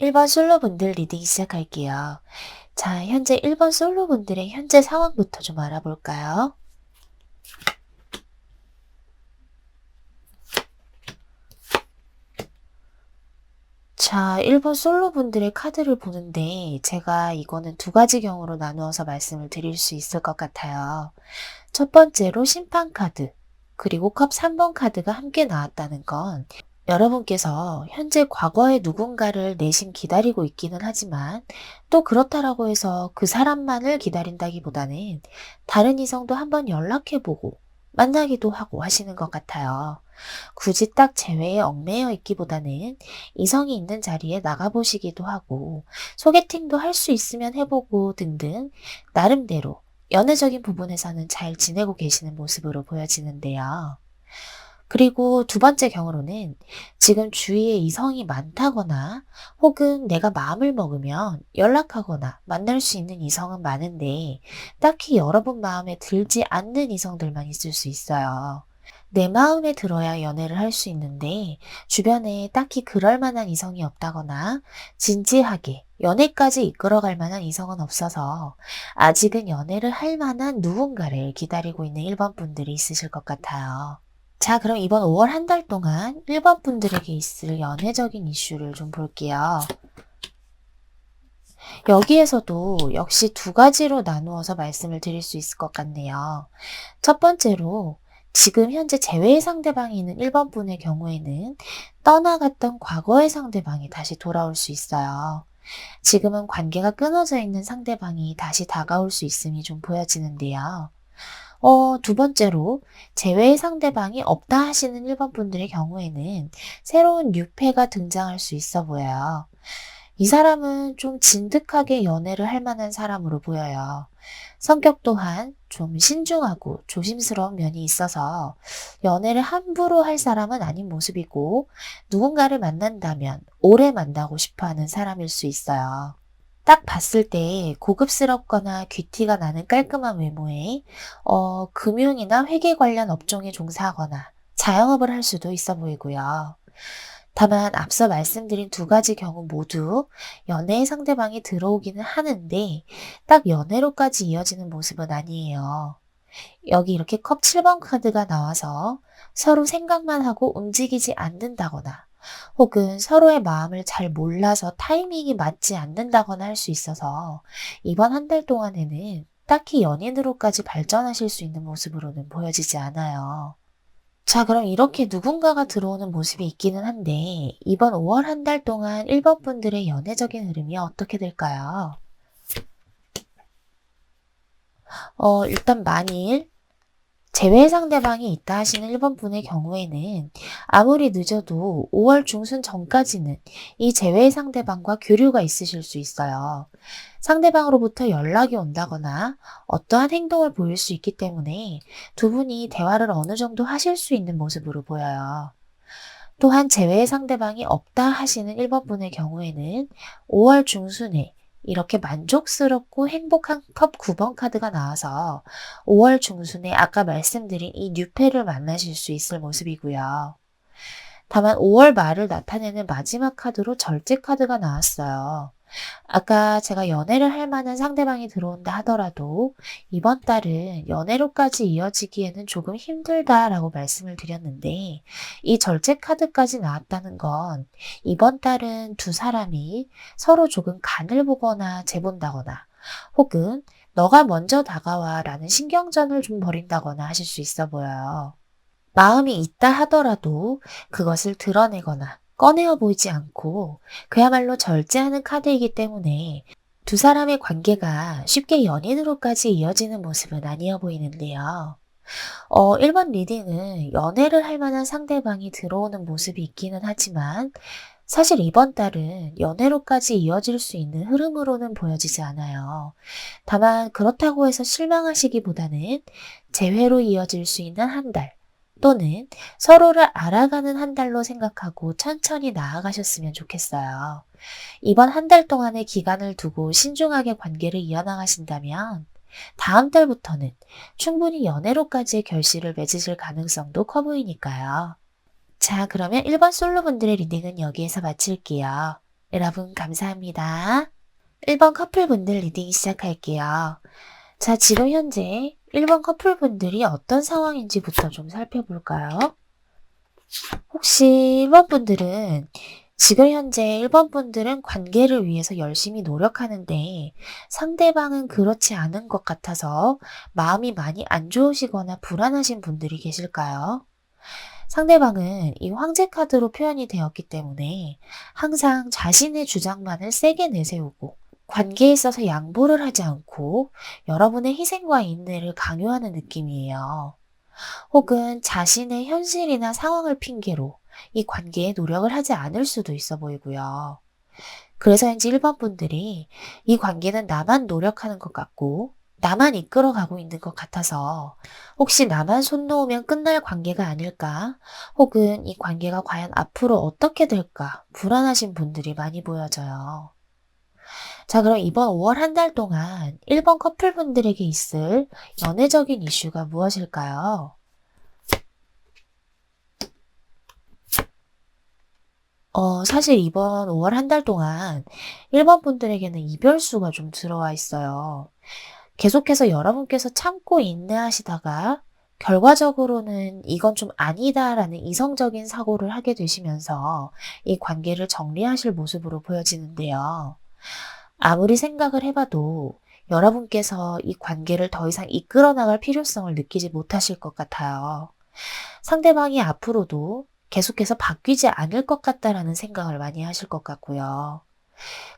1번 솔로분들 리딩 시작할게요. 자, 현재 1번 솔로분들의 현재 상황부터 좀 알아볼까요? 자, 1번 솔로분들의 카드를 보는데 제가 이거는 두 가지 경우로 나누어서 말씀을 드릴 수 있을 것 같아요. 첫 번째로 심판 카드, 그리고 컵 3번 카드가 함께 나왔다는 건 여러분께서 현재 과거에 누군가를 내심 기다리고 있기는 하지만 또 그렇다라고 해서 그 사람만을 기다린다기보다는 다른 이성도 한번 연락해보고 만나기도 하고 하시는 것 같아요. 굳이 딱 재회에 얽매여 있기보다는 이성이 있는 자리에 나가보시기도 하고 소개팅도 할 수 있으면 해보고 등등 나름대로 연애적인 부분에서는 잘 지내고 계시는 모습으로 보여지는데요. 그리고 두 번째 경우로는 지금 주위에 이성이 많다거나 혹은 내가 마음을 먹으면 연락하거나 만날 수 있는 이성은 많은데 딱히 여러분 마음에 들지 않는 이성들만 있을 수 있어요. 내 마음에 들어야 연애를 할 수 있는데 주변에 딱히 그럴 만한 이성이 없다거나 진지하게 연애까지 이끌어갈 만한 이성은 없어서 아직은 연애를 할 만한 누군가를 기다리고 있는 1번 분들이 있으실 것 같아요. 자, 그럼 이번 5월 한 달 동안 1번 분들에게 있을 연애적인 이슈를 좀 볼게요. 여기에서도 역시 두 가지로 나누어서 말씀을 드릴 수 있을 것 같네요. 첫 번째로 지금 현재 재회의 상대방이 있는 1번 분의 경우에는 떠나갔던 과거의 상대방이 다시 돌아올 수 있어요. 지금은 관계가 끊어져 있는 상대방이 다시 다가올 수 있음이 좀 보여지는데요. 두 번째로 재회의 상대방이 없다 하시는 1번 분들의 경우에는 새로운 뉴페가 등장할 수 있어 보여요. 이 사람은 좀 진득하게 연애를 할 만한 사람으로 보여요. 성격 또한 좀 신중하고 조심스러운 면이 있어서 연애를 함부로 할 사람은 아닌 모습이고 누군가를 만난다면 오래 만나고 싶어 하는 사람일 수 있어요. 딱 봤을 때 고급스럽거나 귀티가 나는 깔끔한 외모에 금융이나 회계 관련 업종에 종사하거나 자영업을 할 수도 있어 보이고요. 다만 앞서 말씀드린 두 가지 경우 모두 연애의 상대방이 들어오기는 하는데 딱 연애로까지 이어지는 모습은 아니에요. 여기 이렇게 컵 7번 카드가 나와서 서로 생각만 하고 움직이지 않는다거나 혹은 서로의 마음을 잘 몰라서 타이밍이 맞지 않는다거나 할 수 있어서 이번 한 달 동안에는 딱히 연인으로까지 발전하실 수 있는 모습으로는 보여지지 않아요. 자, 그럼 이렇게 누군가가 들어오는 모습이 있기는 한데, 이번 5월 한 달 동안 1번 분들의 연애적인 흐름이 어떻게 될까요? 일단 만일 재회 상대방이 있다 하시는 1번 분의 경우에는 아무리 늦어도 5월 중순 전까지는 이 재회 상대방과 교류가 있으실 수 있어요. 상대방으로부터 연락이 온다거나 어떠한 행동을 보일 수 있기 때문에 두 분이 대화를 어느 정도 하실 수 있는 모습으로 보여요. 또한 제외의 상대방이 없다 하시는 1번 분의 경우에는 5월 중순에 이렇게 만족스럽고 행복한 컵 9번 카드가 나와서 5월 중순에 아까 말씀드린 이 뉴페를 만나실 수 있을 모습이고요. 다만 5월 말을 나타내는 마지막 카드로 절제 카드가 나왔어요. 아까 제가 연애를 할 만한 상대방이 들어온다 하더라도 이번 달은 연애로까지 이어지기에는 조금 힘들다라고 말씀을 드렸는데 이 절제 카드까지 나왔다는 건 이번 달은 두 사람이 서로 조금 간을 보거나 재본다거나 혹은 너가 먼저 다가와 라는 신경전을 좀 벌인다거나 하실 수 있어 보여요. 마음이 있다 하더라도 그것을 드러내거나 꺼내어 보이지 않고 그야말로 절제하는 카드이기 때문에 두 사람의 관계가 쉽게 연인으로까지 이어지는 모습은 아니어 보이는데요. 1번 리딩은 연애를 할 만한 상대방이 들어오는 모습이 있기는 하지만 사실 이번 달은 연애로까지 이어질 수 있는 흐름으로는 보여지지 않아요. 다만 그렇다고 해서 실망하시기보다는 재회로 이어질 수 있는 한 달, 또는 서로를 알아가는 한 달로 생각하고 천천히 나아가셨으면 좋겠어요. 이번 한 달 동안의 기간을 두고 신중하게 관계를 이어나가신다면 다음 달부터는 충분히 연애로까지의 결실을 맺으실 가능성도 커 보이니까요. 자, 그러면 1번 솔로분들의 리딩은 여기에서 마칠게요. 여러분 감사합니다. 1번 커플분들 리딩 시작할게요. 자, 지금 현재 1번 커플분들이 어떤 상황인지부터 좀 살펴볼까요? 혹시 1번 분들은 지금 현재 1번 분들은 관계를 위해서 열심히 노력하는데 상대방은 그렇지 않은 것 같아서 마음이 많이 안 좋으시거나 불안하신 분들이 계실까요? 상대방은 이 황제 카드로 표현이 되었기 때문에 항상 자신의 주장만을 세게 내세우고 관계에 있어서 양보를 하지 않고 여러분의 희생과 인내를 강요하는 느낌이에요. 혹은 자신의 현실이나 상황을 핑계로 이 관계에 노력을 하지 않을 수도 있어 보이고요. 그래서인지 1번 분들이 이 관계는 나만 노력하는 것 같고 나만 이끌어가고 있는 것 같아서 혹시 나만 손 놓으면 끝날 관계가 아닐까? 혹은 이 관계가 과연 앞으로 어떻게 될까? 불안하신 분들이 많이 보여져요. 자, 그럼 이번 5월 한 달 동안 1번 커플분들에게 있을 연애적인 이슈가 무엇일까요? 사실 이번 5월 한 달 동안 1번 분들에게는 이별수가 좀 들어와 있어요. 계속해서 여러분께서 참고 인내하시다가 결과적으로는 이건 좀 아니다라는 이성적인 사고를 하게 되시면서 이 관계를 정리하실 모습으로 보여지는데요. 아무리 생각을 해봐도 여러분께서 이 관계를 더 이상 이끌어 나갈 필요성을 느끼지 못하실 것 같아요. 상대방이 앞으로도 계속해서 바뀌지 않을 것 같다라는 생각을 많이 하실 것 같고요.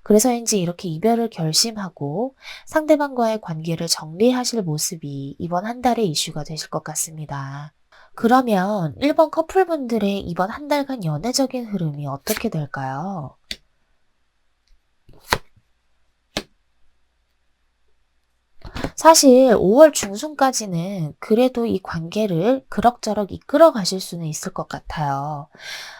그래서인지 이렇게 이별을 결심하고 상대방과의 관계를 정리하실 모습이 이번 한 달의 이슈가 되실 것 같습니다. 그러면 1번 커플분들의 이번 한 달간 연애적인 흐름이 어떻게 될까요? 사실 5월 중순까지는 그래도 이 관계를 그럭저럭 이끌어 가실 수는 있을 것 같아요.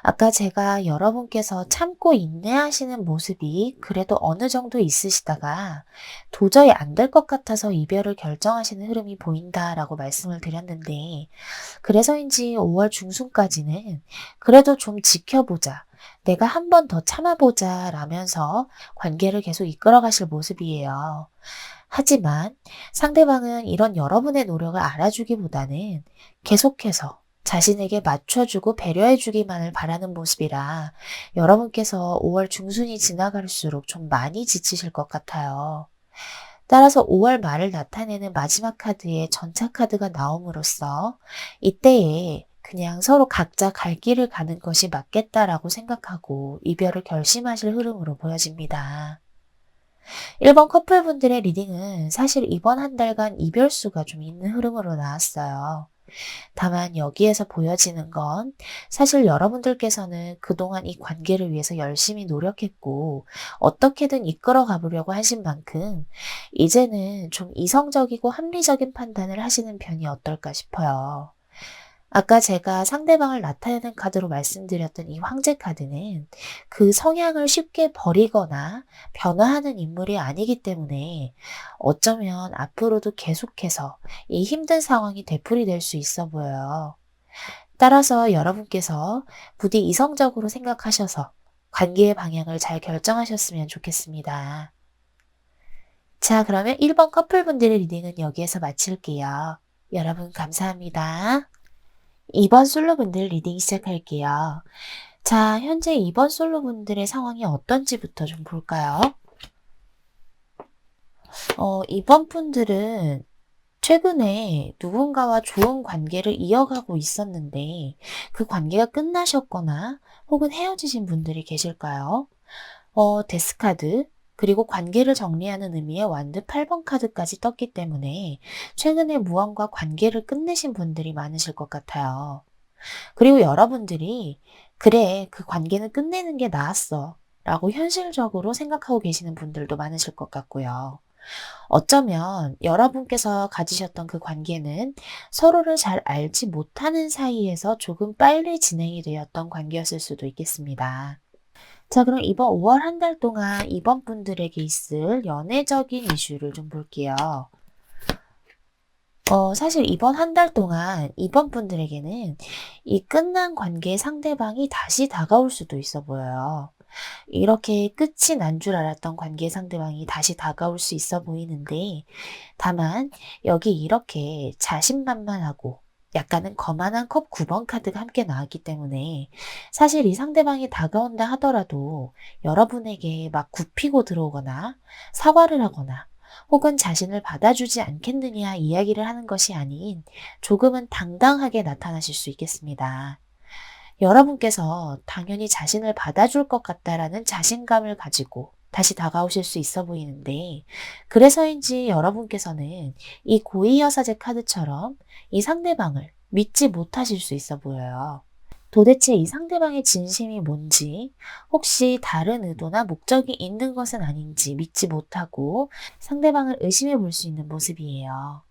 아까 제가 여러분께서 참고 인내하시는 모습이 그래도 어느 정도 있으시다가 도저히 안 될 것 같아서 이별을 결정하시는 흐름이 보인다라고 말씀을 드렸는데 그래서인지 5월 중순까지는 그래도 좀 지켜보자. 내가 한 번 더 참아보자 라면서 관계를 계속 이끌어 가실 모습이에요. 하지만 상대방은 이런 여러분의 노력을 알아주기보다는 계속해서 자신에게 맞춰주고 배려해주기만을 바라는 모습이라 여러분께서 5월 중순이 지나갈수록 좀 많이 지치실 것 같아요. 따라서 5월 말을 나타내는 마지막 카드에 전차 카드가 나옴으로써 이때에 그냥 서로 각자 갈 길을 가는 것이 맞겠다라고 생각하고 이별을 결심하실 흐름으로 보여집니다. 1번 커플분들의 리딩은 사실 이번 한 달간 이별수가 좀 있는 흐름으로 나왔어요. 다만 여기에서 보여지는 건 사실 여러분들께서는 그동안 이 관계를 위해서 열심히 노력했고 어떻게든 이끌어 가보려고 하신 만큼 이제는 좀 이성적이고 합리적인 판단을 하시는 편이 어떨까 싶어요. 아까 제가 상대방을 나타내는 카드로 말씀드렸던 이 황제 카드는 그 성향을 쉽게 버리거나 변화하는 인물이 아니기 때문에 어쩌면 앞으로도 계속해서 이 힘든 상황이 되풀이될 수 있어 보여요. 따라서 여러분께서 부디 이성적으로 생각하셔서 관계의 방향을 잘 결정하셨으면 좋겠습니다. 자, 그러면 1번 커플분들의 리딩은 여기에서 마칠게요. 여러분 감사합니다. 2번 솔로분들 리딩 시작할게요. 자, 현재 2번 솔로분들의 상황이 어떤지부터 좀 볼까요? 2번 분들은 최근에 누군가와 좋은 관계를 이어가고 있었는데 그 관계가 끝나셨거나 혹은 헤어지신 분들이 계실까요? 데스카드, 그리고 관계를 정리하는 의미의 완드 8번 카드까지 떴기 때문에 최근에 무언가 관계를 끝내신 분들이 많으실 것 같아요. 그리고 여러분들이 그래, 그 관계는 끝내는 게 나았어 라고 현실적으로 생각하고 계시는 분들도 많으실 것 같고요. 어쩌면 여러분께서 가지셨던 그 관계는 서로를 잘 알지 못하는 사이에서 조금 빨리 진행이 되었던 관계였을 수도 있겠습니다. 자, 그럼 이번 5월 한 달 동안 이번 분들에게 있을 연애적인 이슈를 좀 볼게요. 사실 이번 한 달 동안 이번 분들에게는 이 끝난 관계의 상대방이 다시 다가올 수도 있어 보여요. 이렇게 끝이 난 줄 알았던 관계의 상대방이 다시 다가올 수 있어 보이는데, 다만 여기 이렇게 자신만만하고 약간은 거만한 컵 9번 카드가 함께 나왔기 때문에 사실 이 상대방이 다가온다 하더라도 여러분에게 막 굽히고 들어오거나 사과를 하거나 혹은 자신을 받아주지 않겠느냐 이야기를 하는 것이 아닌 조금은 당당하게 나타나실 수 있겠습니다. 여러분께서 당연히 자신을 받아줄 것 같다라는 자신감을 가지고 다시 다가오실 수 있어 보이는데, 그래서인지 여러분께서는 이 고의여사제 카드처럼 이 상대방을 믿지 못하실 수 있어 보여요. 도대체 이 상대방의 진심이 뭔지, 혹시 다른 의도나 목적이 있는 것은 아닌지 믿지 못하고 상대방을 의심해 볼 수 있는 모습이에요.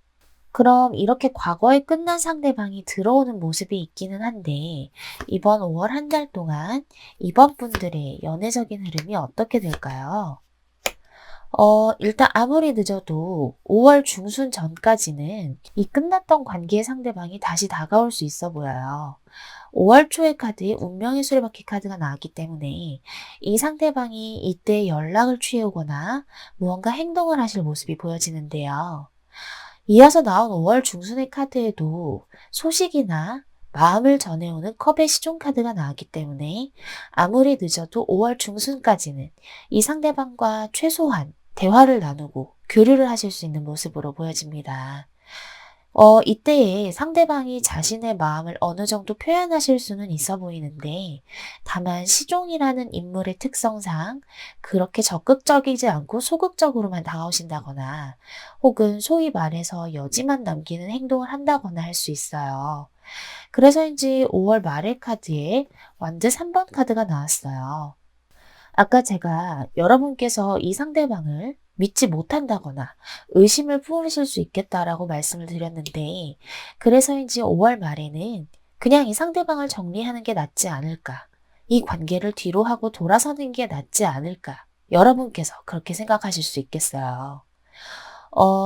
그럼 이렇게 과거에 끝난 상대방이 들어오는 모습이 있기는 한데 이번 5월 한 달 동안 이번 분들의 연애적인 흐름이 어떻게 될까요? 일단 아무리 늦어도 5월 중순 전까지는 이 끝났던 관계의 상대방이 다시 다가올 수 있어 보여요. 5월 초의 카드에 운명의 수레바퀴 카드가 나왔기 때문에 이 상대방이 이때 연락을 취해오거나 무언가 행동을 하실 모습이 보여지는데요. 이어서 나온 5월 중순의 카드에도 소식이나 마음을 전해오는 컵의 시종 카드가 나왔기 때문에 아무리 늦어도 5월 중순까지는 이 상대방과 최소한 대화를 나누고 교류를 하실 수 있는 모습으로 보여집니다. 이때에 상대방이 자신의 마음을 어느 정도 표현하실 수는 있어 보이는데, 다만 시종이라는 인물의 특성상 그렇게 적극적이지 않고 소극적으로만 다가오신다거나, 혹은 소위 말해서 여지만 남기는 행동을 한다거나 할 수 있어요. 그래서인지 5월 말의 카드에 완드 3번 카드가 나왔어요. 아까 제가 여러분께서 이 상대방을 믿지 못한다거나 의심을 품으실 수 있겠다라고 말씀을 드렸는데, 그래서인지 5월 말에는 그냥 이 상대방을 정리하는 게 낫지 않을까, 이 관계를 뒤로 하고 돌아서는 게 낫지 않을까, 여러분께서 그렇게 생각하실 수 있겠어요.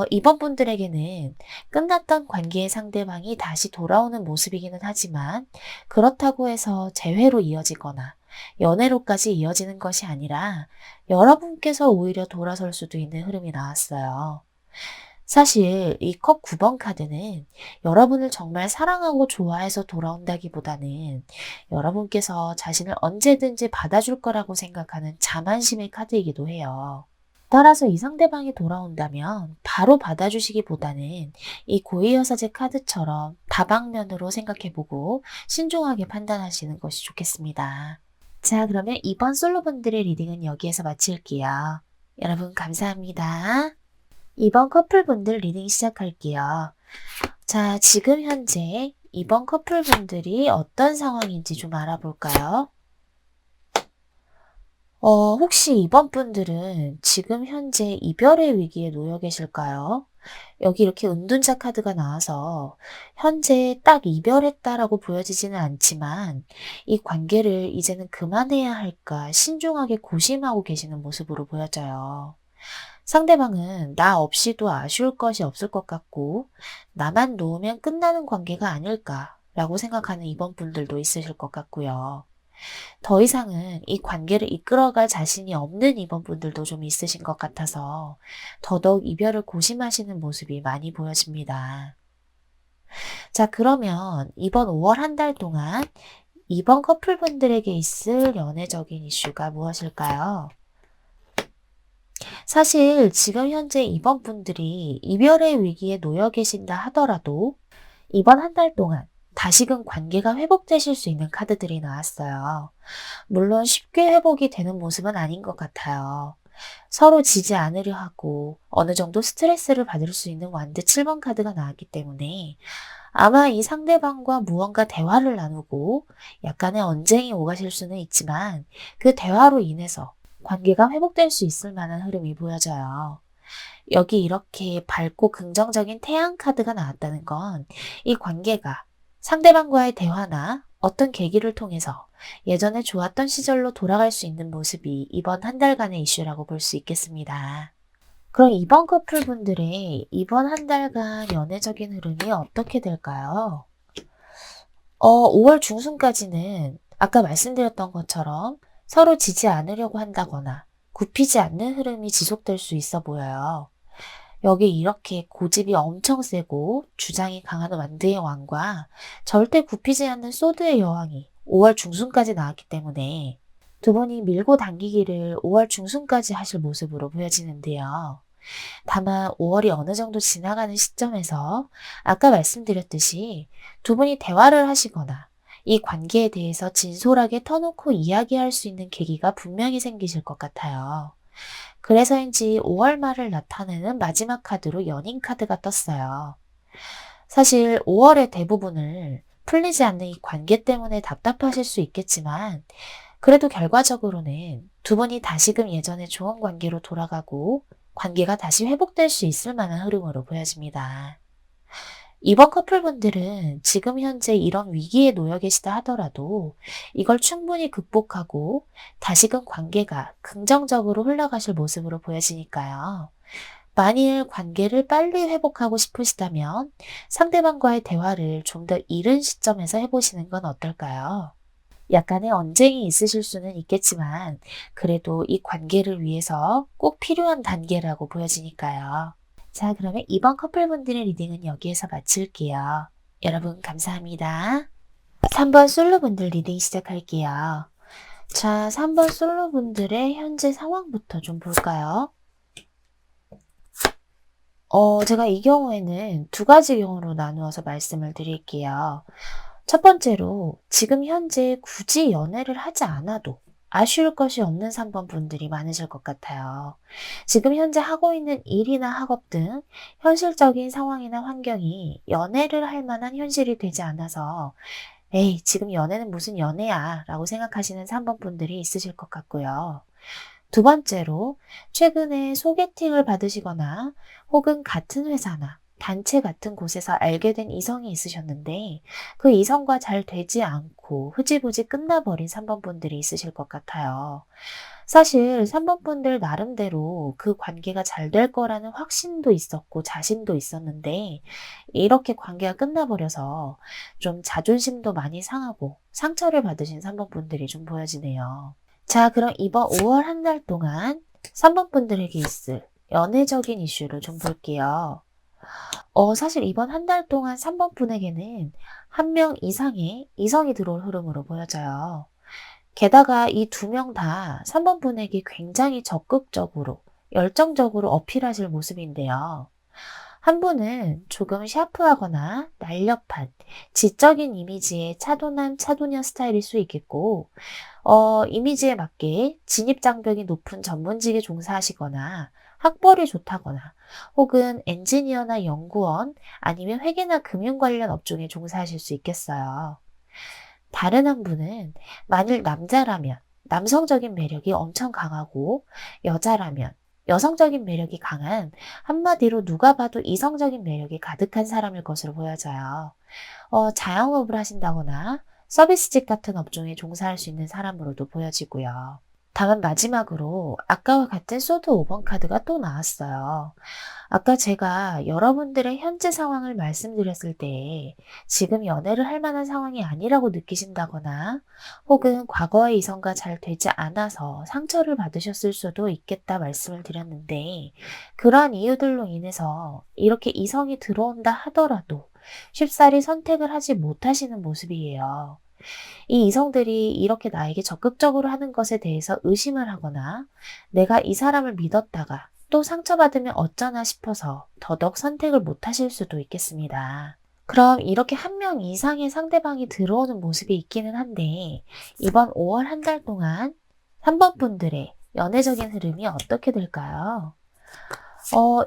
이번 분들에게는 끝났던 관계의 상대방이 다시 돌아오는 모습이기는 하지만 그렇다고 해서 재회로 이어지거나 연애로까지 이어지는 것이 아니라 여러분께서 오히려 돌아설 수도 있는 흐름이 나왔어요. 사실 이 컵 9번 카드는 여러분을 정말 사랑하고 좋아해서 돌아온다기보다는 여러분께서 자신을 언제든지 받아줄 거라고 생각하는 자만심의 카드이기도 해요. 따라서 이 상대방이 돌아온다면 바로 받아주시기보다는 이 고의여사제 카드처럼 다방면으로 생각해보고 신중하게 판단하시는 것이 좋겠습니다. 자, 그러면 이번 솔로분들의 리딩은 여기에서 마칠게요. 여러분 감사합니다. 이번 커플분들 리딩 시작할게요. 자, 지금 현재 이번 커플분들이 어떤 상황인지 좀 알아볼까요? 혹시 이번 분들은 지금 현재 이별의 위기에 놓여 계실까요? 여기 이렇게 은둔자 카드가 나와서 현재 딱 이별했다라고 보여지지는 않지만 이 관계를 이제는 그만해야 할까 신중하게 고심하고 계시는 모습으로 보여져요. 상대방은 나 없이도 아쉬울 것이 없을 것 같고 나만 놓으면 끝나는 관계가 아닐까라고 생각하는 이번 분들도 있으실 것 같고요. 더 이상은 이 관계를 이끌어갈 자신이 없는 이번 분들도 좀 있으신 것 같아서 더더욱 이별을 고심하시는 모습이 많이 보여집니다. 자, 그러면 이번 5월 한 달 동안 이번 커플분들에게 있을 연애적인 이슈가 무엇일까요? 사실 지금 현재 이번 분들이 이별의 위기에 놓여 계신다 하더라도 이번 한 달 동안 다시금 관계가 회복되실 수 있는 카드들이 나왔어요. 물론 쉽게 회복이 되는 모습은 아닌 것 같아요. 서로 지지 않으려 하고 어느 정도 스트레스를 받을 수 있는 완드 7번 카드가 나왔기 때문에 아마 이 상대방과 무언가 대화를 나누고 약간의 언쟁이 오가실 수는 있지만 그 대화로 인해서 관계가 회복될 수 있을 만한 흐름이 보여져요. 여기 이렇게 밝고 긍정적인 태양 카드가 나왔다는 건 이 관계가 상대방과의 대화나 어떤 계기를 통해서 예전에 좋았던 시절로 돌아갈 수 있는 모습이 이번 한 달간의 이슈라고 볼 수 있겠습니다. 그럼 이번 커플분들의 이번 한 달간 연애적인 흐름이 어떻게 될까요? 5월 중순까지는 아까 말씀드렸던 것처럼 서로 지지 않으려고 한다거나 굽히지 않는 흐름이 지속될 수 있어 보여요. 여기 이렇게 고집이 엄청 세고 주장이 강한 완드의 왕과 절대 굽히지 않는 소드의 여왕이 5월 중순까지 나왔기 때문에 두 분이 밀고 당기기를 5월 중순까지 하실 모습으로 보여지는데요. 다만 5월이 어느 정도 지나가는 시점에서 아까 말씀드렸듯이 두 분이 대화를 하시거나 이 관계에 대해서 진솔하게 터놓고 이야기할 수 있는 계기가 분명히 생기실 것 같아요. 그래서인지 5월 말을 나타내는 마지막 카드로 연인 카드가 떴어요. 사실 5월의 대부분을 풀리지 않는 이 관계 때문에 답답하실 수 있겠지만 그래도 결과적으로는 두 분이 다시금 예전의 좋은 관계로 돌아가고 관계가 다시 회복될 수 있을 만한 흐름으로 보여집니다. 이번 커플분들은 지금 현재 이런 위기에 놓여 계시다 하더라도 이걸 충분히 극복하고 다시금 관계가 긍정적으로 흘러가실 모습으로 보여지니까요. 만일 관계를 빨리 회복하고 싶으시다면 상대방과의 대화를 좀 더 이른 시점에서 해보시는 건 어떨까요? 약간의 언쟁이 있으실 수는 있겠지만 그래도 이 관계를 위해서 꼭 필요한 단계라고 보여지니까요. 자, 그러면 이번 커플분들의 리딩은 여기에서 마칠게요. 여러분 감사합니다. 3번 솔로분들 리딩 시작할게요. 자, 3번 솔로분들의 현재 상황부터 좀 볼까요? 제가 이 경우에는 두 가지 경우로 나누어서 말씀을 드릴게요. 첫 번째로 지금 현재 굳이 연애를 하지 않아도 아쉬울 것이 없는 3번 분들이 많으실 것 같아요. 지금 현재 하고 있는 일이나 학업 등 현실적인 상황이나 환경이 연애를 할 만한 현실이 되지 않아서 에이, 지금 연애는 무슨 연애야 라고 생각하시는 3번 분들이 있으실 것 같고요. 두 번째로 최근에 소개팅을 받으시거나 혹은 같은 회사나 단체 같은 곳에서 알게 된 이성이 있으셨는데 그 이성과 잘 되지 않고 흐지부지 끝나버린 3번 분들이 있으실 것 같아요. 사실 3번 분들 나름대로 그 관계가 잘 될 거라는 확신도 있었고 자신도 있었는데 이렇게 관계가 끝나버려서 좀 자존심도 많이 상하고 상처를 받으신 3번 분들이 좀 보여지네요. 자, 그럼 이번 5월 한 달 동안 3번 분들에게 있을 연애적인 이슈를 좀 볼게요. 사실 이번 한 달 동안 3번 분에게는 한 명 이상의 이성이 들어올 흐름으로 보여져요. 게다가 이 두 명 다 3번 분에게 굉장히 적극적으로 열정적으로 어필하실 모습인데요. 한 분은 조금 샤프하거나 날렵한 지적인 이미지의 차도남, 차도녀 스타일일 수 있겠고, 이미지에 맞게 진입장벽이 높은 전문직에 종사하시거나 학벌이 좋다거나 혹은 엔지니어나 연구원 아니면 회계나 금융 관련 업종에 종사하실 수 있겠어요. 다른 한 분은 만일 남자라면 남성적인 매력이 엄청 강하고 여자라면 여성적인 매력이 강한 한마디로 누가 봐도 이성적인 매력이 가득한 사람일 것으로 보여져요. 자영업을 하신다거나 서비스직 같은 업종에 종사할 수 있는 사람으로도 보여지고요. 다만 마지막으로 아까와 같은 소드 5번 카드가 또 나왔어요. 아까 제가 여러분들의 현재 상황을 말씀드렸을 때 지금 연애를 할 만한 상황이 아니라고 느끼신다거나 혹은 과거의 이성과 잘 되지 않아서 상처를 받으셨을 수도 있겠다 말씀을 드렸는데 그러한 이유들로 인해서 이렇게 이성이 들어온다 하더라도 쉽사리 선택을 하지 못하시는 모습이에요. 이 이성들이 이렇게 나에게 적극적으로 하는 것에 대해서 의심을 하거나 내가 이 사람을 믿었다가 또 상처받으면 어쩌나 싶어서 더더욱 선택을 못 하실 수도 있겠습니다. 그럼 이렇게 한 명 이상의 상대방이 들어오는 모습이 있기는 한데 이번 5월 한 달 동안 3번 분들의 연애적인 흐름이 어떻게 될까요?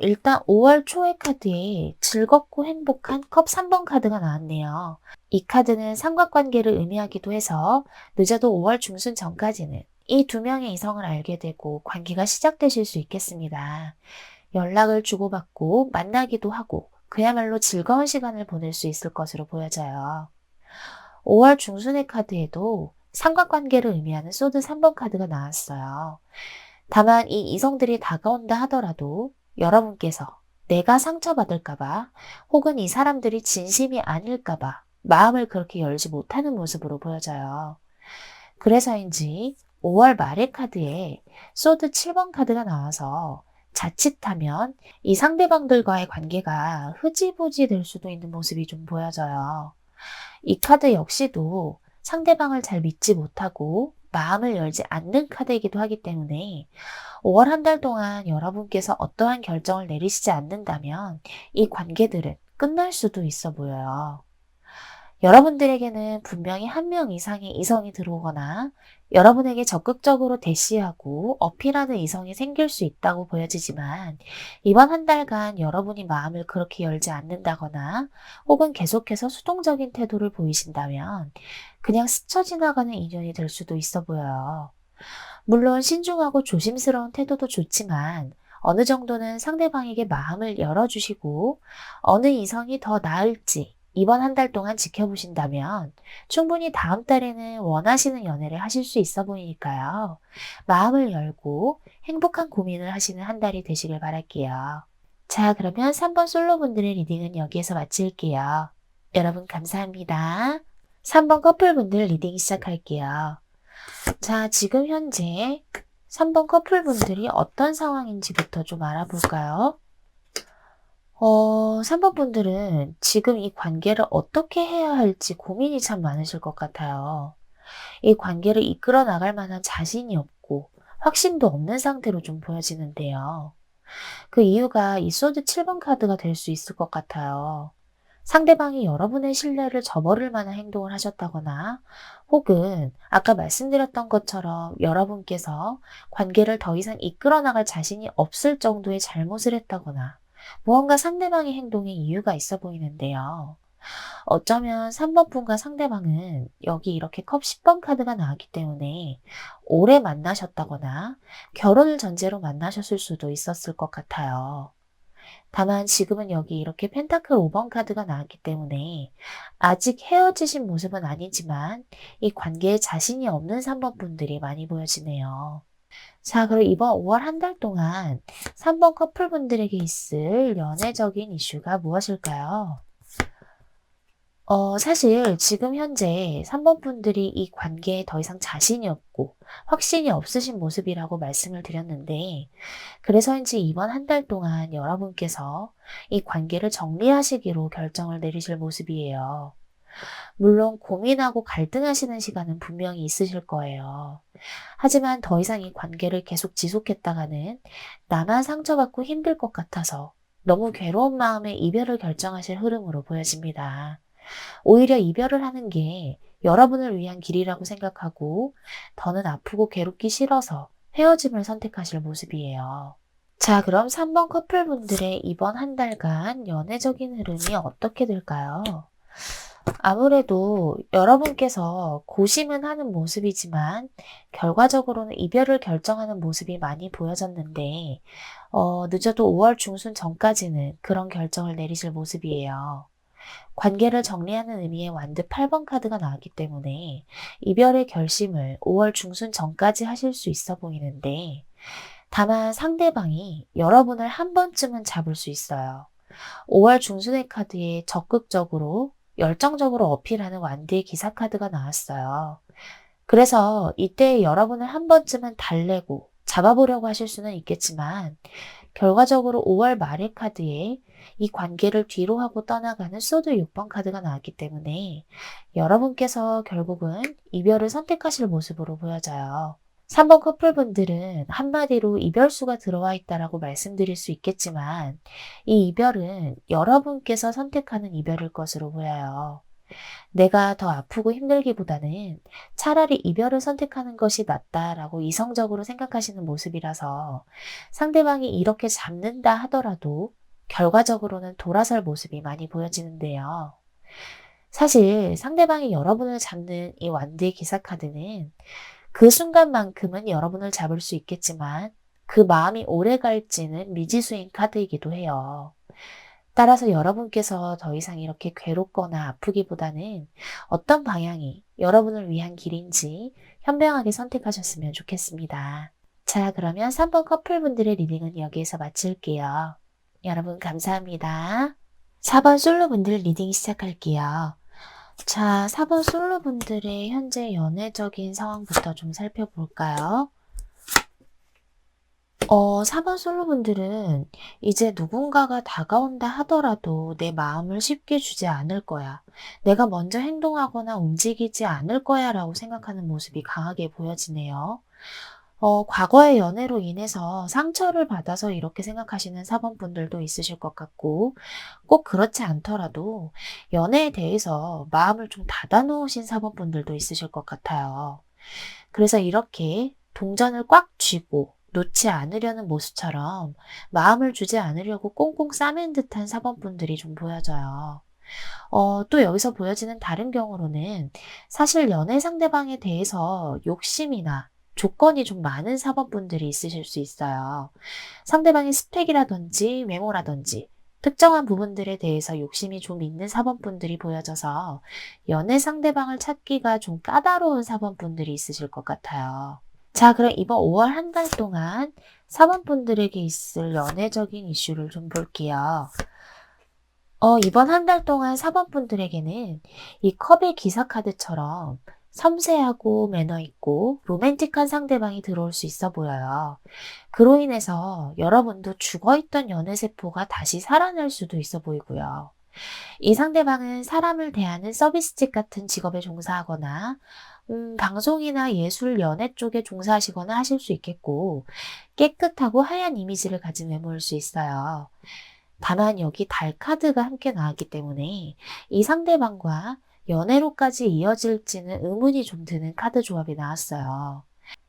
일단 5월 초의 카드에 즐겁고 행복한 컵 3번 카드가 나왔네요. 이 카드는 삼각관계를 의미하기도 해서 늦어도 5월 중순 전까지는 이 두 명의 이성을 알게 되고 관계가 시작되실 수 있겠습니다. 연락을 주고받고 만나기도 하고 그야말로 즐거운 시간을 보낼 수 있을 것으로 보여져요. 5월 중순의 카드에도 삼각관계를 의미하는 소드 3번 카드가 나왔어요. 다만 이 이성들이 다가온다 하더라도 여러분께서 내가 상처받을까봐 혹은 이 사람들이 진심이 아닐까봐 마음을 그렇게 열지 못하는 모습으로 보여져요. 그래서인지 5월 말의 카드에 소드 7번 카드가 나와서 자칫하면 이 상대방들과의 관계가 흐지부지 될 수도 있는 모습이 좀 보여져요. 이 카드 역시도 상대방을 잘 믿지 못하고 마음을 열지 않는 카드이기도 하기 때문에 5월 한 달 동안 여러분께서 어떠한 결정을 내리시지 않는다면 이 관계들은 끝날 수도 있어 보여요. 여러분들에게는 분명히 한 명 이상의 이성이 들어오거나 여러분에게 적극적으로 대시하고 어필하는 이성이 생길 수 있다고 보여지지만 이번 한 달간 여러분이 마음을 그렇게 열지 않는다거나 혹은 계속해서 수동적인 태도를 보이신다면 그냥 스쳐 지나가는 인연이 될 수도 있어 보여요. 물론 신중하고 조심스러운 태도도 좋지만 어느 정도는 상대방에게 마음을 열어주시고 어느 이성이 더 나을지 이번 한 달 동안 지켜보신다면 충분히 다음 달에는 원하시는 연애를 하실 수 있어 보이니까요. 마음을 열고 행복한 고민을 하시는 한 달이 되시길 바랄게요. 자, 그러면 3번 솔로분들의 리딩은 여기에서 마칠게요. 여러분 감사합니다. 3번 커플분들 리딩 시작할게요. 자, 지금 현재 3번 커플분들이 어떤 상황인지부터 좀 알아볼까요? 3번 분들은 지금 이 관계를 어떻게 해야 할지 고민이 참 많으실 것 같아요. 이 관계를 이끌어 나갈 만한 자신이 없고 확신도 없는 상태로 좀 보여지는데요. 그 이유가 이 소드 7번 카드가 될 수 있을 것 같아요. 상대방이 여러분의 신뢰를 저버릴 만한 행동을 하셨다거나 혹은 아까 말씀드렸던 것처럼 여러분께서 관계를 더 이상 이끌어 나갈 자신이 없을 정도의 잘못을 했다거나 무언가 상대방의 행동에 이유가 있어 보이는데요. 어쩌면 3번 분과 상대방은 여기 이렇게 컵 10번 카드가 나왔기 때문에 오래 만나셨다거나 결혼을 전제로 만나셨을 수도 있었을 것 같아요. 다만 지금은 여기 이렇게 펜타클 5번 카드가 나왔기 때문에 아직 헤어지신 모습은 아니지만 이 관계에 자신이 없는 3번 분들이 많이 보여지네요. 자, 그럼 이번 5월 한 달 동안 3번 커플분들에게 있을 연애적인 이슈가 무엇일까요? 사실 지금 현재 3번 분들이 이 관계에 더 이상 자신이 없고 확신이 없으신 모습이라고 말씀을 드렸는데 그래서인지 이번 한 달 동안 여러분께서 이 관계를 정리하시기로 결정을 내리실 모습이에요. 물론 고민하고 갈등하시는 시간은 분명히 있으실 거예요. 하지만 더 이상 이 관계를 계속 지속했다가는 나만 상처받고 힘들 것 같아서 너무 괴로운 마음에 이별을 결정하실 흐름으로 보여집니다. 오히려 이별을 하는 게 여러분을 위한 길이라고 생각하고 더는 아프고 괴롭기 싫어서 헤어짐을 선택하실 모습이에요. 자, 그럼 3번 커플분들의 이번 한 달간 연애적인 흐름이 어떻게 될까요? 아무래도 여러분께서 고심은 하는 모습이지만 결과적으로는 이별을 결정하는 모습이 많이 보여졌는데 늦어도 5월 중순 전까지는 그런 결정을 내리실 모습이에요. 관계를 정리하는 의미의 완드 8번 카드가 나왔기 때문에 이별의 결심을 5월 중순 전까지 하실 수 있어 보이는데 다만 상대방이 여러분을 한 번쯤은 잡을 수 있어요. 5월 중순의 카드에 적극적으로 열정적으로 어필하는 완드의 기사 카드가 나왔어요. 그래서 이때 여러분을 한 번쯤은 달래고 잡아보려고 하실 수는 있겠지만 결과적으로 5월 말의 카드에 이 관계를 뒤로 하고 떠나가는 소드 6번 카드가 나왔기 때문에 여러분께서 결국은 이별을 선택하실 모습으로 보여져요. 3번 커플분들은 한마디로 이별수가 들어와 있다라고 말씀드릴 수 있겠지만 이 이별은 여러분께서 선택하는 이별일 것으로 보여요. 내가 더 아프고 힘들기보다는 차라리 이별을 선택하는 것이 낫다라고 이성적으로 생각하시는 모습이라서 상대방이 이렇게 잡는다 하더라도 결과적으로는 돌아설 모습이 많이 보여지는데요. 사실 상대방이 여러분을 잡는 이 완드의 기사카드는 그 순간만큼은 여러분을 잡을 수 있겠지만 그 마음이 오래 갈지는 미지수인 카드이기도 해요. 따라서 여러분께서 더 이상 이렇게 괴롭거나 아프기보다는 어떤 방향이 여러분을 위한 길인지 현명하게 선택하셨으면 좋겠습니다. 자, 그러면 3번 커플분들의 리딩은 여기에서 마칠게요. 여러분 감사합니다. 4번 솔로분들 리딩 시작할게요. 자, 4번 솔로분들의 현재 연애적인 상황부터 좀 살펴볼까요? 4번 솔로분들은 이제 누군가가 다가온다 하더라도 내 마음을 쉽게 주지 않을 거야. 내가 먼저 행동하거나 움직이지 않을 거야 라고 생각하는 모습이 강하게 보여지네요. 과거의 연애로 인해서 상처를 받아서 이렇게 생각하시는 4번 분들도 있으실 것 같고, 꼭 그렇지 않더라도 연애에 대해서 마음을 좀 닫아놓으신 4번 분들도 있으실 것 같아요. 그래서 이렇게 동전을 꽉 쥐고 놓지 않으려는 모습처럼 마음을 주지 않으려고 꽁꽁 싸맨 듯한 4번 분들이 좀 보여져요. 또 여기서 보여지는 다른 경우로는 사실 연애 상대방에 대해서 욕심이나 조건이 좀 많은 4번 분들이 있으실 수 있어요. 상대방의 스펙이라든지 외모라든지 특정한 부분들에 대해서 욕심이 좀 있는 4번 분들이 보여져서 연애 상대방을 찾기가 좀 까다로운 4번 분들이 있으실 것 같아요. 자, 그럼 이번 5월 한 달 동안 4번 분들에게 있을 연애적인 이슈를 좀 볼게요. 이번 한 달 동안 4번 분들에게는 이 컵의 기사 카드처럼 섬세하고 매너 있고 로맨틱한 상대방이 들어올 수 있어 보여요. 그로 인해서 여러분도 죽어있던 연애세포가 다시 살아날 수도 있어 보이고요. 이 상대방은 사람을 대하는 서비스직 같은 직업에 종사하거나 방송이나 예술, 연애 쪽에 종사하시거나 하실 수 있겠고 깨끗하고 하얀 이미지를 가진 외모일 수 있어요. 다만 여기 달 카드가 함께 나왔기 때문에 이 상대방과 연애로까지 이어질지는 의문이 좀 드는 카드 조합이 나왔어요.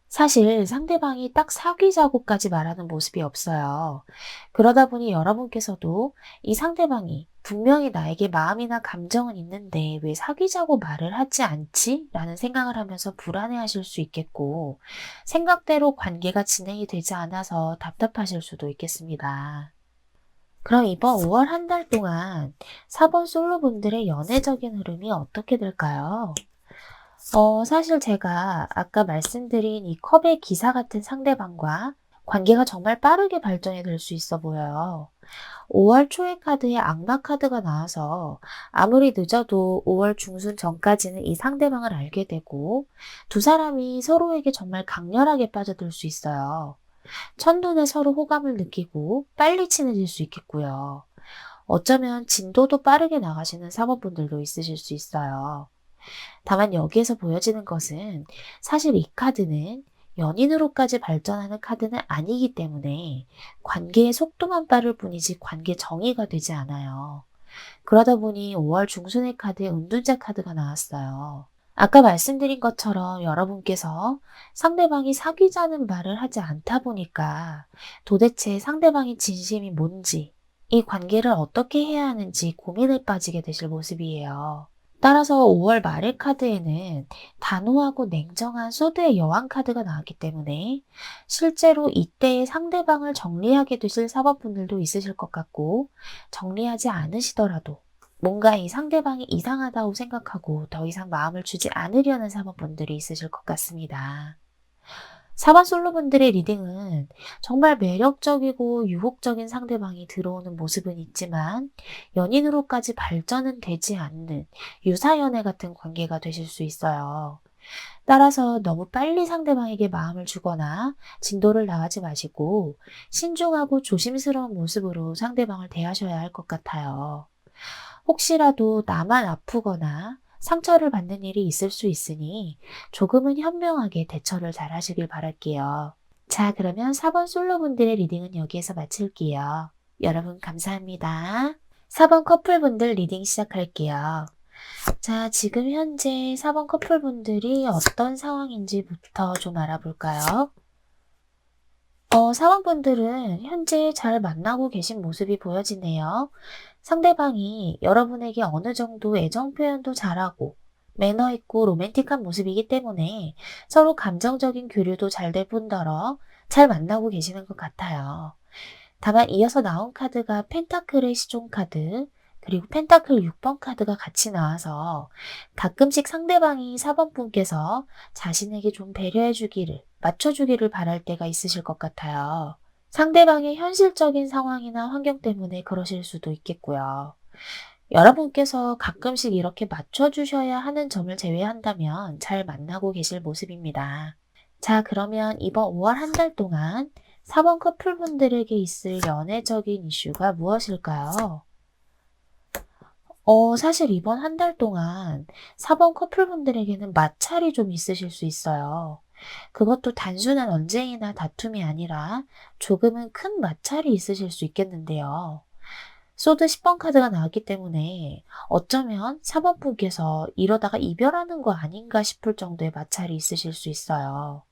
사실 상대방이 딱 사귀자고까지 말하는 모습이 없어요. 그러다 보니 여러분께서도 이 상대방이 분명히 나에게 마음이나 감정은 있는데 왜 사귀자고 말을 하지 않지? 라는 생각을 하면서 불안해하실 수 있겠고 생각대로 관계가 진행이 되지 않아서 답답하실 수도 있겠습니다. 그럼 이번 5월 한 달 동안 4번 솔로분들의 연애적인 흐름이 어떻게 될까요? 사실 제가 아까 말씀드린 이 컵의 기사 같은 상대방과 관계가 정말 빠르게 발전이 될 수 있어 보여요. 5월 초의 카드에 악마 카드가 나와서 아무리 늦어도 5월 중순 전까지는 이 상대방을 알게 되고 두 사람이 서로에게 정말 강렬하게 빠져들 수 있어요. 첫눈에 서로 호감을 느끼고 빨리 친해질 수 있겠고요. 어쩌면 진도도 빠르게 나가시는 사모분들도 있으실 수 있어요. 다만 여기에서 보여지는 것은 사실 이 카드는 연인으로까지 발전하는 카드는 아니기 때문에 관계의 속도만 빠를 뿐이지 관계 정의가 되지 않아요. 그러다 보니 5월 중순의 카드에 은둔자 카드가 나왔어요. 아까 말씀드린 것처럼 여러분께서 상대방이 사귀자는 말을 하지 않다 보니까 도대체 상대방의 진심이 뭔지, 이 관계를 어떻게 해야 하는지 고민에 빠지게 되실 모습이에요. 따라서 5월 말의 카드에는 단호하고 냉정한 소드의 여왕 카드가 나왔기 때문에 실제로 이때의 상대방을 정리하게 되실 사법분들도 있으실 것 같고, 정리하지 않으시더라도 뭔가 이 상대방이 이상하다고 생각하고 더 이상 마음을 주지 않으려는 사모분들이 있으실 것 같습니다. 사반 솔로분들의 리딩은 정말 매력적이고 유혹적인 상대방이 들어오는 모습은 있지만 연인으로까지 발전은 되지 않는 유사연애 같은 관계가 되실 수 있어요. 따라서 너무 빨리 상대방에게 마음을 주거나 진도를 나가지 마시고 신중하고 조심스러운 모습으로 상대방을 대하셔야 할 것 같아요. 혹시라도 나만 아프거나 상처를 받는 일이 있을 수 있으니 조금은 현명하게 대처를 잘 하시길 바랄게요. 자, 그러면 4번 솔로분들의 리딩은 여기에서 마칠게요. 여러분 감사합니다. 4번 커플분들 리딩 시작할게요. 자, 지금 현재 4번 커플분들이 어떤 상황인지부터 좀 알아볼까요? 4번분들은 현재 잘 만나고 계신 모습이 보여지네요. 상대방이 여러분에게 어느 정도 애정 표현도 잘하고 매너 있고 로맨틱한 모습이기 때문에 서로 감정적인 교류도 잘 될 뿐더러 잘 만나고 계시는 것 같아요. 다만 이어서 나온 카드가 펜타클의 시종 카드, 그리고 펜타클 6번 카드가 같이 나와서 가끔씩 상대방이 4번 분께서 자신에게 좀 배려해 주기를, 맞춰 주기를 바랄 때가 있으실 것 같아요. 상대방의 현실적인 상황이나 환경 때문에 그러실 수도 있겠고요. 여러분께서 가끔씩 이렇게 맞춰주셔야 하는 점을 제외한다면 잘 만나고 계실 모습입니다. 자, 그러면 이번 5월 한 달 동안 4번 커플분들에게 있을 연애적인 이슈가 무엇일까요? 사실 이번 한 달 동안 4번 커플분들에게는 마찰이 좀 있으실 수 있어요. 그것도 단순한 언쟁이나 다툼이 아니라 조금은 큰 마찰이 있으실 수 있겠는데요. 소드 10번 카드가 나왔기 때문에 어쩌면 4번 분께서 이러다가 이별하는 거 아닌가 싶을 정도의 마찰이 있으실 수 있어요.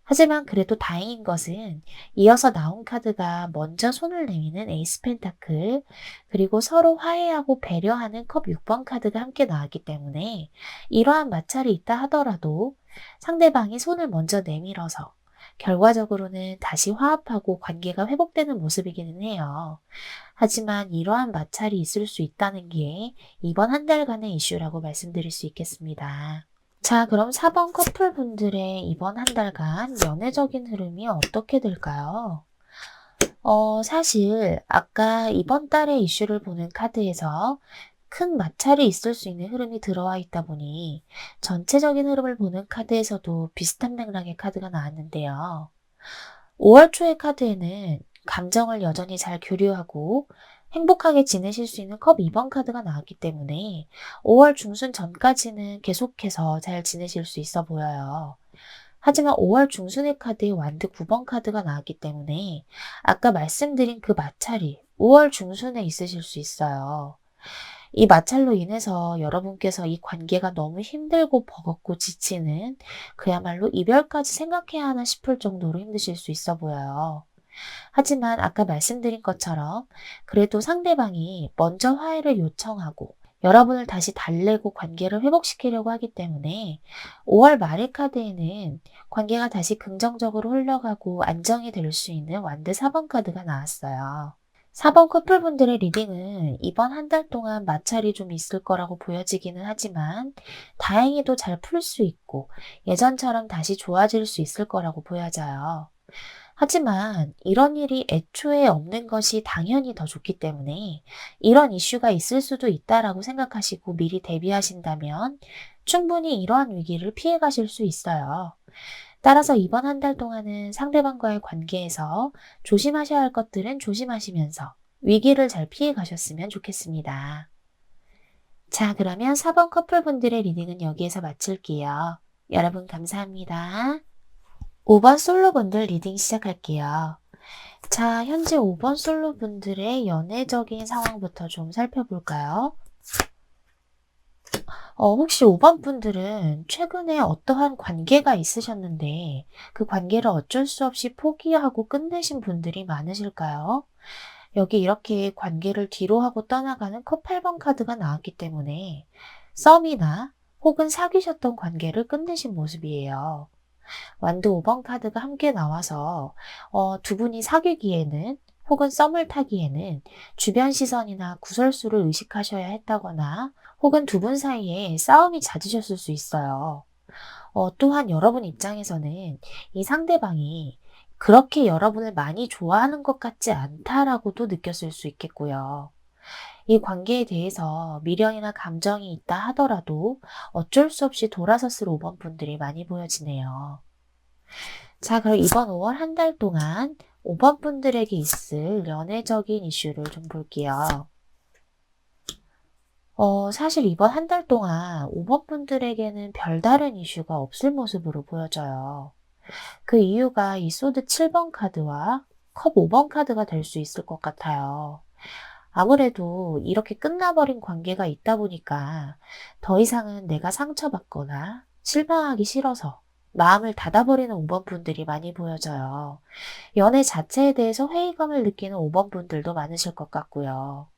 하지만 그래도 다행인 것은 이어서 나온 카드가 먼저 손을 내미는 에이스 펜타클, 그리고 서로 화해하고 배려하는 컵 6번 카드가 함께 나왔기 때문에 이러한 마찰이 있다 하더라도 상대방이 손을 먼저 내밀어서 결과적으로는 다시 화합하고 관계가 회복되는 모습이기는 해요. 하지만 이러한 마찰이 있을 수 있다는 게 이번 한 달간의 이슈라고 말씀드릴 수 있겠습니다. 자, 그럼 4번 커플분들의 이번 한 달간 연애적인 흐름이 어떻게 될까요? 사실 아까 이번 달의 이슈를 보는 카드에서 큰 마찰이 있을 수 있는 흐름이 들어와 있다 보니 전체적인 흐름을 보는 카드에서도 비슷한 맥락의 카드가 나왔는데요. 5월 초의 카드에는 감정을 여전히 잘 교류하고 행복하게 지내실 수 있는 컵 2번 카드가 나왔기 때문에 5월 중순 전까지는 계속해서 잘 지내실 수 있어 보여요. 하지만 5월 중순의 카드에 완드 9번 카드가 나왔기 때문에 아까 말씀드린 그 마찰이 5월 중순에 있으실 수 있어요. 이 마찰로 인해서 여러분께서 이 관계가 너무 힘들고 버겁고 지치는, 그야말로 이별까지 생각해야 하나 싶을 정도로 힘드실 수 있어 보여요. 하지만 아까 말씀드린 것처럼 그래도 상대방이 먼저 화해를 요청하고 여러분을 다시 달래고 관계를 회복시키려고 하기 때문에 5월 말의 카드에는 관계가 다시 긍정적으로 흘러가고 안정이 될 수 있는 완드 4번 카드가 나왔어요. 4번 커플분들의 리딩은 이번 한 달 동안 마찰이 좀 있을 거라고 보여지기는 하지만 다행히도 잘 풀 수 있고 예전처럼 다시 좋아질 수 있을 거라고 보여져요. 하지만 이런 일이 애초에 없는 것이 당연히 더 좋기 때문에 이런 이슈가 있을 수도 있다라고 생각하시고 미리 대비하신다면 충분히 이러한 위기를 피해 가실 수 있어요. 따라서 이번 한 달 동안은 상대방과의 관계에서 조심하셔야 할 것들은 조심하시면서 위기를 잘 피해 가셨으면 좋겠습니다. 자, 그러면 4번 커플분들의 리딩은 여기에서 마칠게요. 여러분 감사합니다. 5번 솔로분들 리딩 시작할게요. 자, 현재 5번 솔로분들의 연애적인 상황부터 좀 살펴볼까요? 혹시 5번 분들은 최근에 어떠한 관계가 있으셨는데 그 관계를 어쩔 수 없이 포기하고 끝내신 분들이 많으실까요? 여기 이렇게 관계를 뒤로 하고 떠나가는 컵 8번 카드가 나왔기 때문에 썸이나 혹은 사귀셨던 관계를 끝내신 모습이에요. 완드 5번 카드가 함께 나와서 두 분이 사귀기에는 혹은 썸을 타기에는 주변 시선이나 구설수를 의식하셔야 했다거나 혹은 두 분 사이에 싸움이 잦으셨을 수 있어요. 또한 여러분 입장에서는 이 상대방이 그렇게 여러분을 많이 좋아하는 것 같지 않다라고도 느꼈을 수 있겠고요. 이 관계에 대해서 미련이나 감정이 있다 하더라도 어쩔 수 없이 돌아섰을 5번 분들이 많이 보여지네요. 자, 그럼 이번 5월 한 달 동안 5번 분들에게 있을 연애적인 이슈를 좀 볼게요. 사실 이번 한 달 동안 5번 분들에게는 별다른 이슈가 없을 모습으로 보여져요. 그 이유가 이 소드 7번 카드와 컵 5번 카드가 될 수 있을 것 같아요. 아무래도 이렇게 끝나버린 관계가 있다 보니까 더 이상은 내가 상처받거나 실망하기 싫어서 마음을 닫아버리는 5번 분들이 많이 보여져요. 연애 자체에 대해서 회의감을 느끼는 5번 분들도 많으실 것 같고요.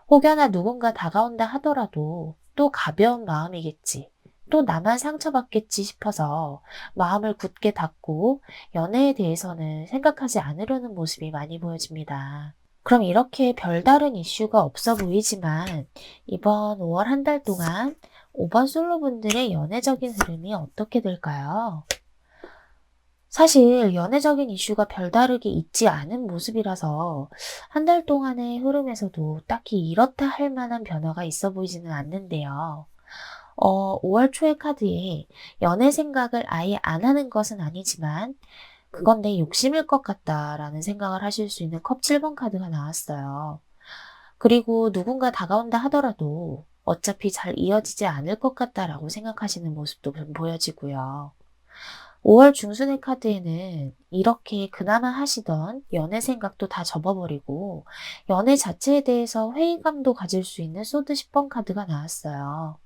혹여나 누군가 다가온다 하더라도 또 가벼운 마음이겠지. 또 나만 상처받겠지 싶어서 마음을 굳게 닫고 연애에 대해서는 생각하지 않으려는 모습이 많이 보여집니다. 그럼 이렇게 별다른 이슈가 없어 보이지만 이번 5월 한 달 동안 5번 솔로분들의 연애적인 흐름이 어떻게 될까요? 사실 연애적인 이슈가 별다르게 있지 않은 모습이라서 한 달 동안의 흐름에서도 딱히 이렇다 할 만한 변화가 있어 보이지는 않는데요. 5월 초의 카드에 연애 생각을 아예 안 하는 것은 아니지만 그건 내 욕심일 것 같다라는 생각을 하실 수 있는 컵 7번 카드가 나왔어요. 그리고 누군가 다가온다 하더라도 어차피 잘 이어지지 않을 것 같다라고 생각하시는 모습도 좀 보여지고요. 5월 중순의 카드에는 이렇게 그나마 하시던 연애 생각도 다 접어버리고 연애 자체에 대해서 회의감도 가질 수 있는 소드 10번 카드가 나왔어요.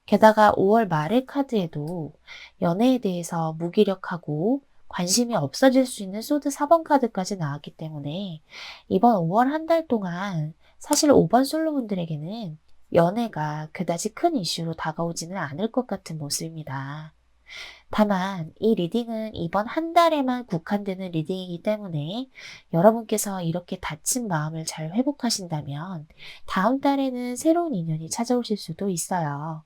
게다가 5월 말의 카드에도 연애에 대해서 무기력하고 관심이 없어질 수 있는 소드 4번 카드까지 나왔기 때문에 이번 5월 한 달 동안 사실 5번 솔로분들에게는 연애가 그다지 큰 이슈로 다가오지는 않을 것 같은 모습입니다. 다만 이 리딩은 이번 한 달에만 국한되는 리딩이기 때문에 여러분께서 이렇게 다친 마음을 잘 회복하신다면 다음 달에는 새로운 인연이 찾아오실 수도 있어요.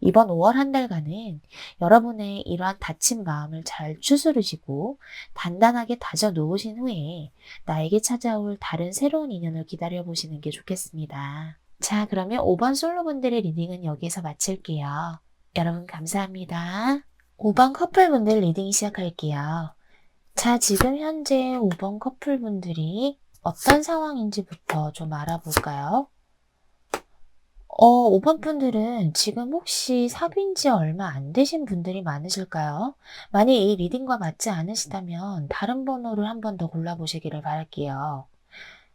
이번 5월 한 달간은 여러분의 이러한 다친 마음을 잘 추스르시고 단단하게 다져 놓으신 후에 나에게 찾아올 다른 새로운 인연을 기다려 보시는 게 좋겠습니다. 자, 그러면 5번 솔로분들의 리딩은 여기서 마칠게요. 여러분 감사합니다. 5번 커플분들 리딩 시작할게요. 자, 지금 현재 5번 커플분들이 어떤 상황인지부터 좀 알아볼까요? 5번 분들은 지금 혹시 사귄 지 얼마 안 되신 분들이 많으실까요? 만약 이 리딩과 맞지 않으시다면 다른 번호를 한 번 더 골라보시기를 바랄게요.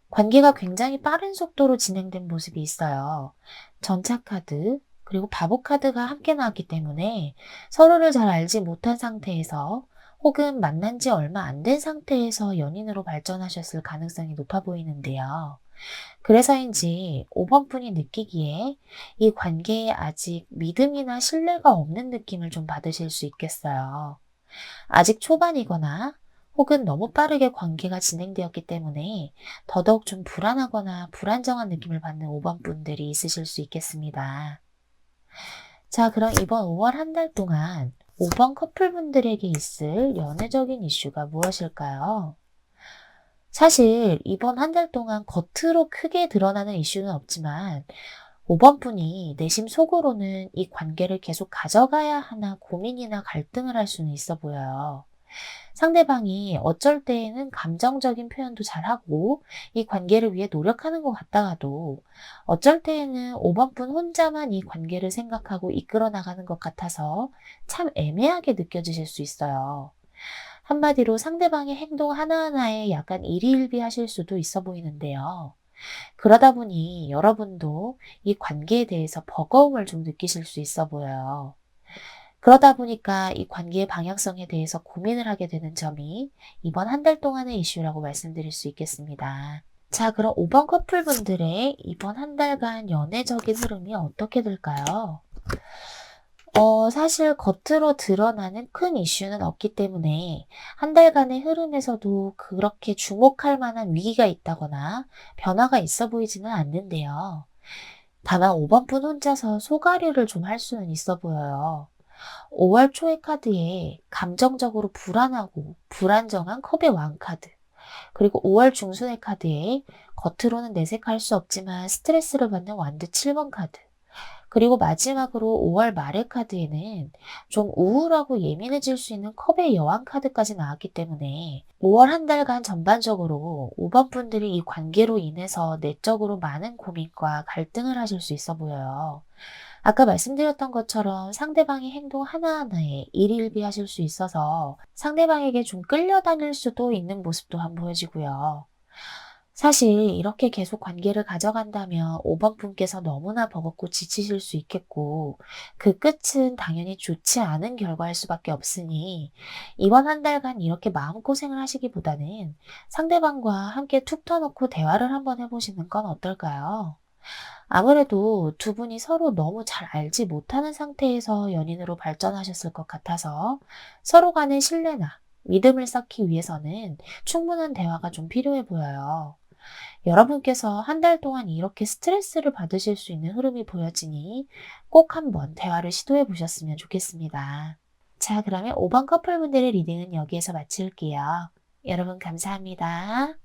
관계가 굉장히 빠른 속도로 진행된 모습이 있어요. 전차 카드, 그리고 바보 카드가 함께 나왔기 때문에 서로를 잘 알지 못한 상태에서 혹은 만난 지 얼마 안 된 상태에서 연인으로 발전하셨을 가능성이 높아 보이는데요. 그래서인지 5번 분이 느끼기에 이 관계에 아직 믿음이나 신뢰가 없는 느낌을 좀 받으실 수 있겠어요. 아직 초반이거나 혹은 너무 빠르게 관계가 진행되었기 때문에 더더욱 좀 불안하거나 불안정한 느낌을 받는 5번 분들이 있으실 수 있겠습니다. 자, 그럼 이번 5월 한 달 동안 5번 커플분들에게 있을 연애적인 이슈가 무엇일까요? 사실 이번 한 달 동안 겉으로 크게 드러나는 이슈는 없지만 5번 분이 내심 속으로는 이 관계를 계속 가져가야 하나 고민이나 갈등을 할 수는 있어 보여요. 상대방이 어쩔 때에는 감정적인 표현도 잘하고 이 관계를 위해 노력하는 것 같다가도 어쩔 때에는 5번분 혼자만 이 관계를 생각하고 이끌어 나가는 것 같아서 참 애매하게 느껴지실 수 있어요. 한마디로 상대방의 행동 하나하나에 약간 일희일비하실 수도 있어 보이는데요. 그러다 보니 여러분도 이 관계에 대해서 버거움을 좀 느끼실 수 있어 보여요. 그러다 보니까 이 관계의 방향성에 대해서 고민을 하게 되는 점이 이번 한 달 동안의 이슈라고 말씀드릴 수 있겠습니다. 자, 그럼 5번 커플분들의 이번 한 달간 연애적인 흐름이 어떻게 될까요? 사실 겉으로 드러나는 큰 이슈는 없기 때문에 한 달간의 흐름에서도 그렇게 주목할 만한 위기가 있다거나 변화가 있어 보이지는 않는데요. 다만 5번 분 혼자서 소가리를 좀 할 수는 있어 보여요. 5월 초의 카드에 감정적으로 불안하고 불안정한 컵의 왕 카드, 그리고 5월 중순의 카드에 겉으로는 내색할 수 없지만 스트레스를 받는 완드 7번 카드, 그리고 마지막으로 5월 말의 카드에는 좀 우울하고 예민해질 수 있는 컵의 여왕 카드까지 나왔기 때문에 5월 한 달간 전반적으로 5번 분들이 이 관계로 인해서 내적으로 많은 고민과 갈등을 하실 수 있어 보여요. 아까 말씀드렸던 것처럼 상대방의 행동 하나하나에 일일비하실 수 있어서 상대방에게 좀 끌려다닐 수도 있는 모습 또한 보여지고요. 사실 이렇게 계속 관계를 가져간다면 5번 분께서 너무나 버겁고 지치실 수 있겠고, 그 끝은 당연히 좋지 않은 결과일 수밖에 없으니, 이번 한 달간 이렇게 마음고생을 하시기보다는 상대방과 함께 툭 터놓고 대화를 한번 해보시는 건 어떨까요? 아무래도 두 분이 서로 너무 잘 알지 못하는 상태에서 연인으로 발전하셨을 것 같아서 서로 간의 신뢰나 믿음을 쌓기 위해서는 충분한 대화가 좀 필요해 보여요. 여러분께서 한 달 동안 이렇게 스트레스를 받으실 수 있는 흐름이 보여지니 꼭 한번 대화를 시도해 보셨으면 좋겠습니다. 자, 그러면 5번 커플분들의 리딩은 여기에서 마칠게요. 여러분 감사합니다.